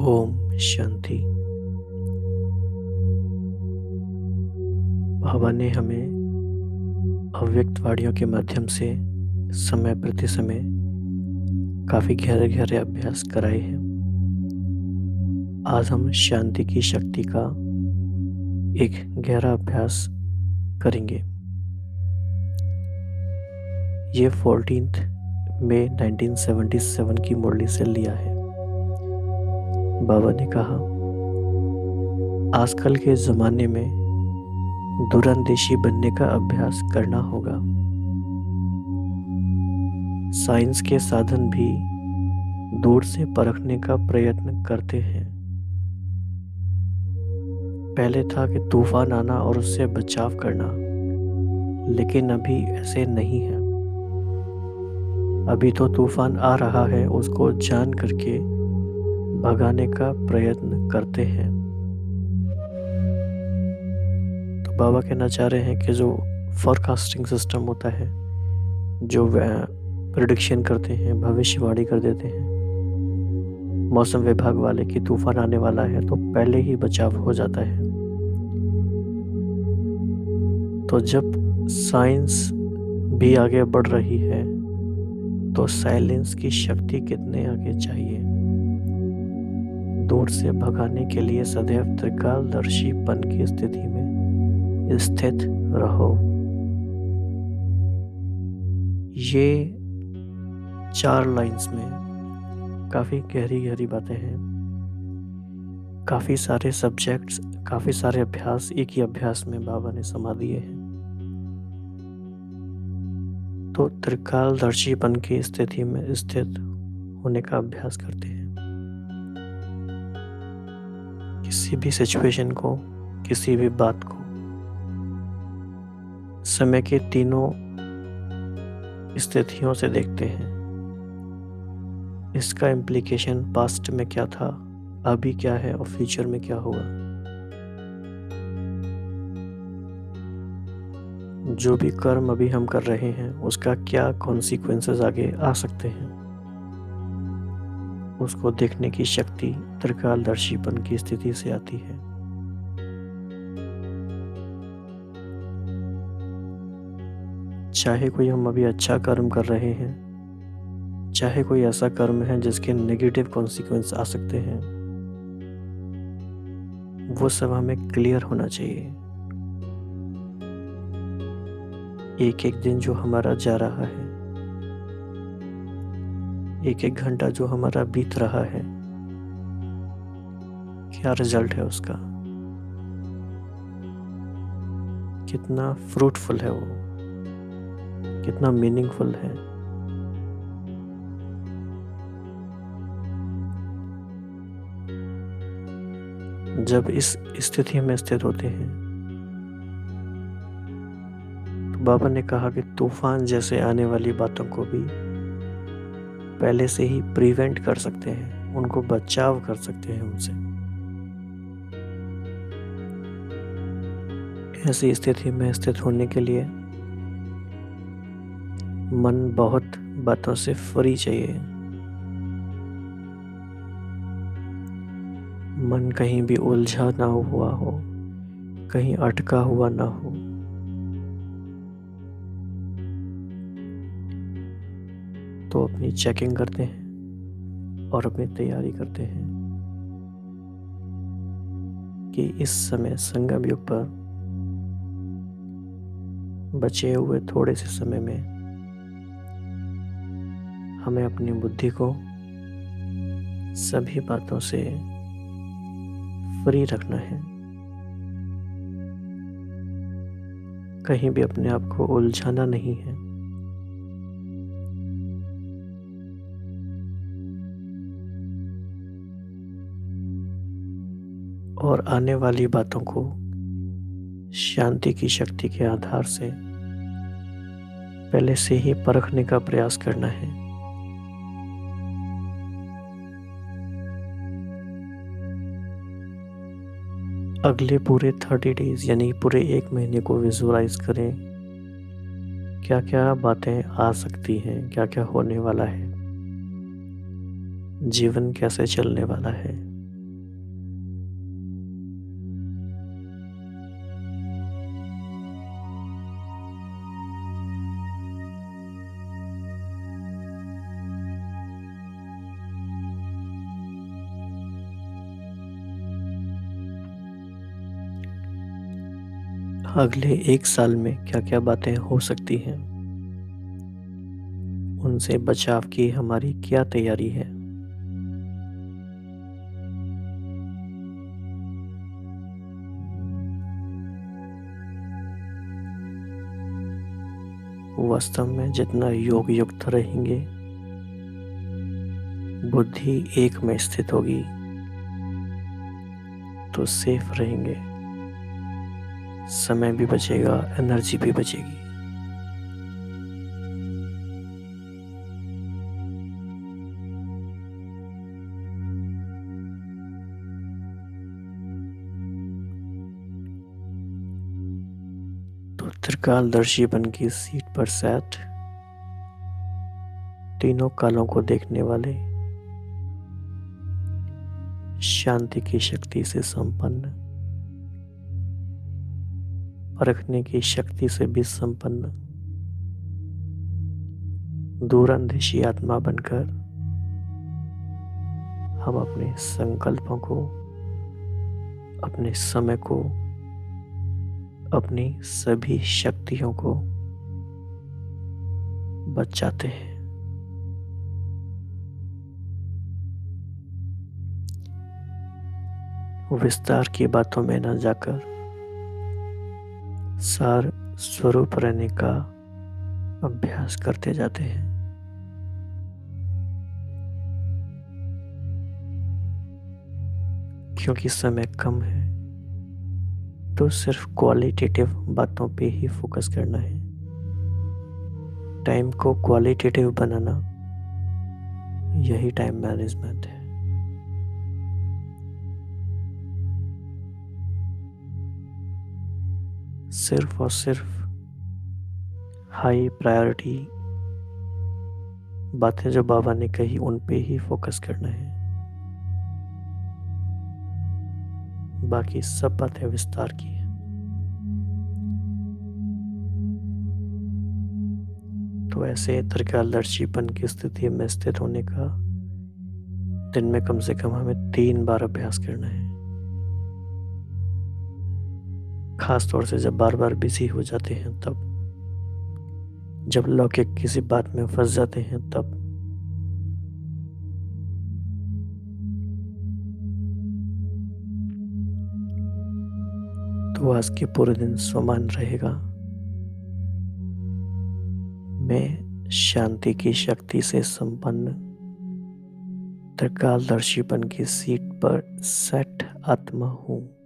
ओम शांति। बाबा ने हमें अव्यक्त वाणियों के माध्यम से समय प्रति समय काफ़ी गहरे गहरे अभ्यास कराए हैं। आज हम शांति की शक्ति का एक गहरा अभ्यास करेंगे। ये 14 मई 1977 की मुरली से लिया है। बाबा ने कहा, आजकल के ज़माने में दूरंदेशी बनने का अभ्यास करना होगा। साइंस के साधन भी दूर से परखने का प्रयत्न करते हैं। पहले था कि तूफान आना और उससे बचाव करना, लेकिन अभी ऐसे नहीं है। अभी तो तूफान आ रहा है, उसको जान करके भगाने का प्रयत्न करते हैं। तो बाबा कहना चाह रहे हैं कि जो फोरकास्टिंग सिस्टम होता है, जो प्रेडिक्शन करते हैं, भविष्यवाणी कर देते हैं मौसम विभाग वाले कि तूफान आने वाला है, तो पहले ही बचाव हो जाता है। तो जब साइंस भी आगे बढ़ रही है, तो साइलेंस की शक्ति कितने आगे चाहिए। दूर से भगाने के लिए सदैव त्रिकालदर्शीपन की स्थिति में स्थित रहो। ये 4 लाइंस में काफ़ी गहरी गहरी बातें हैं। काफ़ी सारे सब्जेक्ट्स, काफ़ी सारे अभ्यास एक ही अभ्यास में बाबा ने समा दिए हैं। तो त्रिकालदर्शीपन की स्थिति में स्थित होने का अभ्यास करते हैं। किसी भी सिचुएशन को, किसी भी बात को समय के तीनों स्थितियों से देखते हैं। इसका इम्प्लीकेशन पास्ट में क्या था, अभी क्या है और फ्यूचर में क्या होगा। जो भी कर्म अभी हम कर रहे हैं, उसका क्या कॉन्सिक्वेंसेस आगे आ सकते हैं, उसको देखने की शक्ति त्रिकालदर्शीपन की स्थिति से आती है। चाहे कोई हम अभी अच्छा कर्म कर रहे हैं, चाहे कोई ऐसा कर्म है जिसके नेगेटिव कॉन्सिक्वेंस आ सकते हैं, वो सब हमें क्लियर होना चाहिए। एक एक दिन जो हमारा जा रहा है, एक एक घंटा जो हमारा बीत रहा है, क्या रिजल्ट है उसका, कितना फ्रूटफुल है वो, कितना मीनिंगफुल है। जब इस स्थिति में स्थित होते हैं, तो बाबा ने कहा कि तूफान जैसे आने वाली बातों को भी पहले से ही प्रिवेंट कर सकते हैं, उनको बचाव कर सकते हैं उनसे। ऐसी स्थिति में स्थित होने के लिए मन बहुत बातों से फ्री चाहिए। मन कहीं भी उलझा ना हुआ हो, कहीं अटका हुआ ना हो। तो अपनी चेकिंग करते हैं और अपनी तैयारी करते हैं कि इस समय संगम युग पर बचे हुए थोड़े से समय में हमें अपनी बुद्धि को सभी बातों से फ्री रखना है। कहीं भी अपने आप को उलझाना नहीं है। और आने वाली बातों को शांति की शक्ति के आधार से पहले से ही परखने का प्रयास करना है। अगले पूरे 30 डेज यानी पूरे 1 महीने को विजुअलाइज करें। क्या क्या बातें आ सकती हैं, क्या क्या होने वाला है, जीवन कैसे चलने वाला है। अगले 1 साल में क्या-क्या बातें हो सकती हैं? उनसे बचाव की हमारी क्या तैयारी है? वास्तव में जितना योग युक्त रहेंगे, बुद्धि एक में स्थित होगी, तो सेफ रहेंगे, समय भी बचेगा, एनर्जी भी बचेगी। तो त्रिकालदर्शी बन की सीट पर सेट, तीनों कालों को देखने वाले, शांति की शक्ति से संपन्न, परखने की शक्ति से भी संपन्न, दूरंदेशी आत्मा बनकर हम अपने संकल्पों को, अपने समय को, अपनी सभी शक्तियों को बचाते हैं। विस्तार की बातों में न जाकर सार स्वरूप रहने का अभ्यास करते जाते हैं। क्योंकि समय कम है, तो सिर्फ क्वालिटेटिव बातों पे ही फोकस करना है। टाइम को क्वालिटेटिव बनाना, यही टाइम मैनेजमेंट है। सिर्फ और सिर्फ हाई प्रायोरिटी बातें जो बाबा ने कही उन पे ही फोकस करना है। बाकी सब बातें विस्तार की है। तो ऐसे त्रिकालदर्शीपन की स्थिति में स्थित होने का दिन में कम से कम हमें 3 बार अभ्यास करना है। खास तौर से जब बार बार बिजी हो जाते हैं तब, जब लौकिक किसी बात में फंस जाते हैं तब। तो आज के पूरे दिन स्वमान रहेगा। मैं शांति की शक्ति से संपन्न त्रिकालदर्शीपन की सीट पर सेट आत्मा हूँ।